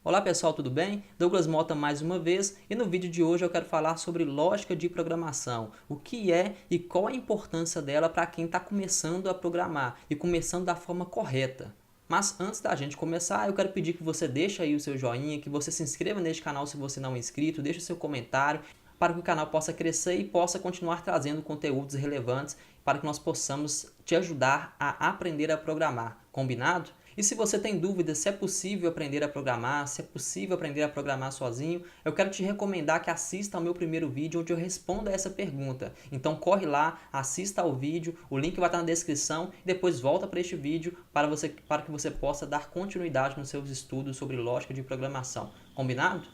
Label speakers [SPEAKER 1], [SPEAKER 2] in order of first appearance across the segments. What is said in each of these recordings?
[SPEAKER 1] Olá pessoal, tudo bem? Douglas Mota mais uma vez e no vídeo de hoje eu quero falar sobre lógica de programação, o que é e qual a importância dela para quem está começando a programar e começando da forma correta. Mas antes da gente começar, eu quero pedir que você deixe aí o seu joinha, que você se inscreva neste canal se você não é inscrito, deixe o seu comentário para que o canal possa crescer e possa continuar trazendo conteúdos relevantes para que nós possamos te ajudar a aprender a programar. Combinado? E se você tem dúvidas se é possível aprender a programar, se é possível aprender a programar sozinho, eu quero te recomendar que assista ao meu primeiro vídeo onde eu respondo a essa pergunta. Então corre lá, assista ao vídeo, o link vai estar na descrição e depois volta para este vídeo para que você possa dar continuidade nos seus estudos sobre lógica de programação. Combinado?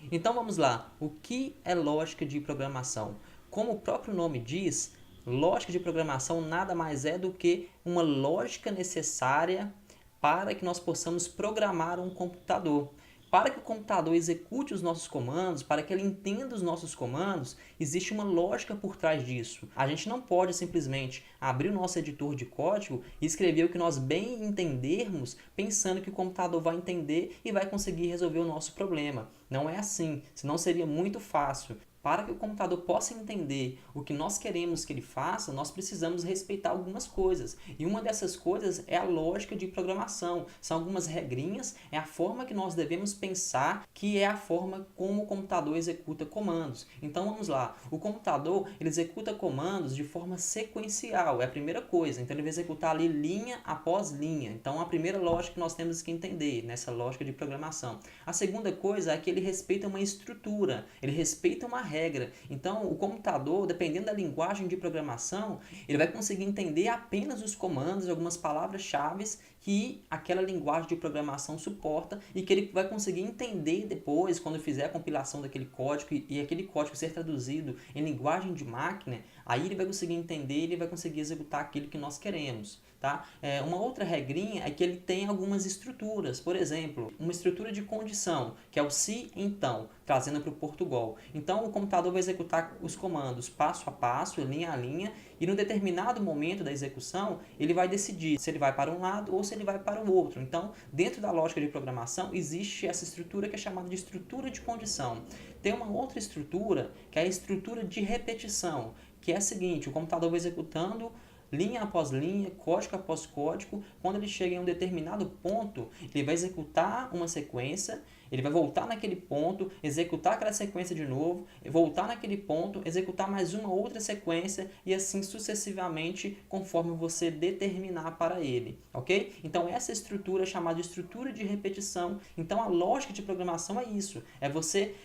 [SPEAKER 1] Então vamos lá, o que é lógica de programação? Como o próprio nome diz, lógica de programação nada mais é do que uma lógica necessária para que nós possamos programar um computador. Para que o computador execute os nossos comandos, para que ele entenda os nossos comandos, existe uma lógica por trás disso. A gente não pode simplesmente abrir o nosso editor de código e escrever o que nós bem entendermos, pensando que o computador vai entender e vai conseguir resolver o nosso problema. Não é assim, senão seria muito fácil. Para que o computador possa entender o que nós queremos que ele faça, nós precisamos respeitar algumas coisas. E uma dessas coisas é a lógica de programação. São algumas regrinhas, é a forma que nós devemos pensar, que é a forma como o computador executa comandos. Então vamos lá, o computador ele executa comandos de forma sequencial, é a primeira coisa. Então ele vai executar ali linha após linha. Então a primeira lógica que nós temos que entender nessa lógica de programação. A segunda coisa é que ele respeita uma estrutura, ele respeita uma regra. Então, o computador, dependendo da linguagem de programação, ele vai conseguir entender apenas os comandos, algumas palavras-chave que aquela linguagem de programação suporta e que ele vai conseguir entender depois, quando fizer a compilação daquele código e aquele código ser traduzido em linguagem de máquina, aí ele vai conseguir entender e ele vai conseguir executar aquilo que nós queremos. Tá? Uma outra regrinha é que ele tem algumas estruturas, por exemplo, uma estrutura de condição, que é o se então, trazendo para o Portugal. Então o computador vai executar os comandos passo a passo, linha a linha, e no determinado momento da execução, ele vai decidir se ele vai para um lado ou se ele vai para o outro. Então, dentro da lógica de programação, existe essa estrutura que é chamada de estrutura de condição. Tem uma outra estrutura, que é a estrutura de repetição, que é a seguinte: o computador vai executando linha após linha, código após código. Quando ele chega em um determinado ponto, ele vai executar uma sequência, ele vai voltar naquele ponto, executar aquela sequência de novo, voltar naquele ponto, executar mais uma outra sequência e assim sucessivamente conforme você determinar para ele, ok? Então essa estrutura é chamada de estrutura de repetição. Então a lógica de programação é isso, é você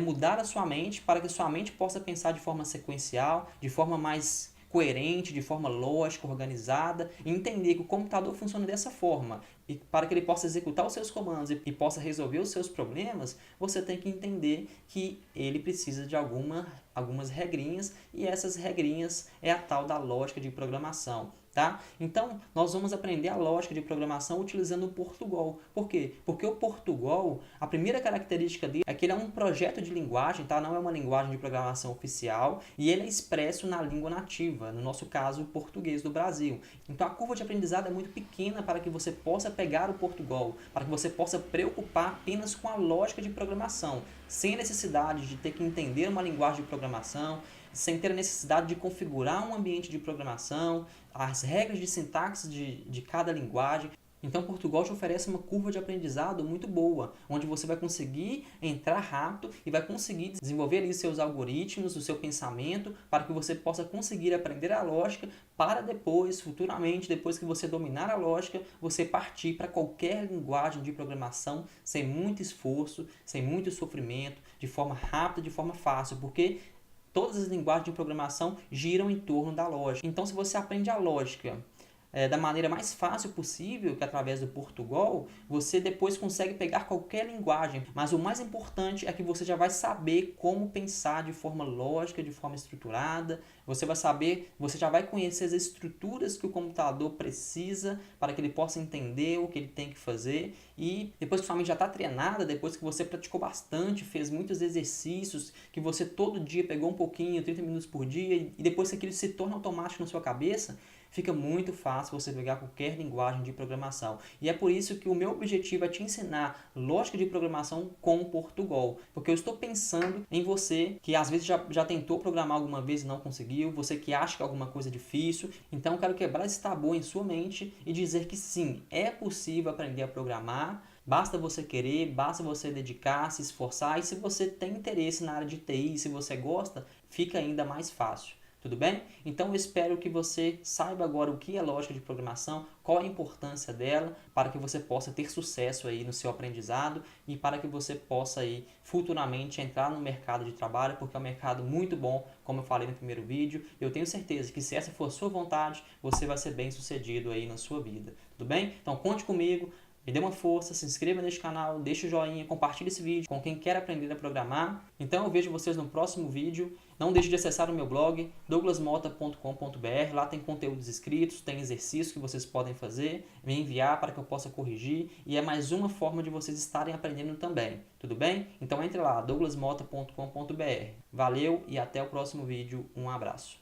[SPEAKER 1] mudar a sua mente para que sua mente possa pensar de forma sequencial, de forma mais coerente, de forma lógica, organizada, e entender que o computador funciona dessa forma. E para que ele possa executar os seus comandos e possa resolver os seus problemas, você tem que entender que ele precisa de algumas regrinhas, e essas regrinhas é a tal da lógica de programação. Tá? Então, nós vamos aprender a lógica de programação utilizando o Portugal. Por quê? Porque o Portugal, a primeira característica dele é que ele é um projeto de linguagem, tá? Não é uma linguagem de programação oficial, e ele é expresso na língua nativa, no nosso caso, o português do Brasil. Então, a curva de aprendizado é muito pequena para que você possa pegar o Portugal, para que você possa preocupar apenas com a lógica de programação, sem necessidade de ter que entender uma linguagem de programação, sem ter a necessidade de configurar um ambiente de programação, as regras de sintaxe de cada linguagem. Então, Portugal te oferece uma curva de aprendizado muito boa, onde você vai conseguir entrar rápido e vai conseguir desenvolver ali seus algoritmos, o seu pensamento, para que você possa conseguir aprender a lógica para depois, futuramente, depois que você dominar a lógica, você partir para qualquer linguagem de programação sem muito esforço, sem muito sofrimento, de forma rápida, de forma fácil, porque todas as linguagens de programação giram em torno da lógica. Então, se você aprende a lógica da maneira mais fácil possível, que é através do Portugal, você depois consegue pegar qualquer linguagem. Mas o mais importante é que você já vai saber como pensar de forma lógica, de forma estruturada. Você vai saber, você já vai conhecer as estruturas que o computador precisa para que ele possa entender o que ele tem que fazer. E depois que sua mente já está treinada, depois que você praticou bastante, fez muitos exercícios, que você todo dia pegou um pouquinho, 30 minutos por dia, e depois que aquilo se torna automático na sua cabeça, fica muito fácil você pegar qualquer linguagem de programação. E é por isso que o meu objetivo é te ensinar lógica de programação com Portugal, porque eu estou pensando em você que às vezes já tentou programar alguma vez e não conseguiu, você que acha que é alguma coisa difícil. Então eu quero quebrar esse tabu em sua mente e dizer que sim, é possível aprender a programar. Basta você querer, basta você dedicar, se esforçar, e se você tem interesse na área de TI, se você gosta, fica ainda mais fácil. Tudo bem? Então eu espero que você saiba agora o que é lógica de programação, qual a importância dela, para que você possa ter sucesso aí no seu aprendizado e para que você possa aí futuramente entrar no mercado de trabalho, porque é um mercado muito bom, como eu falei no primeiro vídeo. Eu tenho certeza que se essa for a sua vontade, você vai ser bem sucedido aí na sua vida. Tudo bem? Então conte comigo. Me dê uma força, se inscreva neste canal, deixe o joinha, compartilhe esse vídeo com quem quer aprender a programar. Então eu vejo vocês no próximo vídeo. Não deixe de acessar o meu blog, douglasmota.com.br. Lá tem conteúdos escritos, tem exercícios que vocês podem fazer, me enviar para que eu possa corrigir. E é mais uma forma de vocês estarem aprendendo também. Tudo bem? Então entre lá, douglasmota.com.br. Valeu e até o próximo vídeo. Um abraço.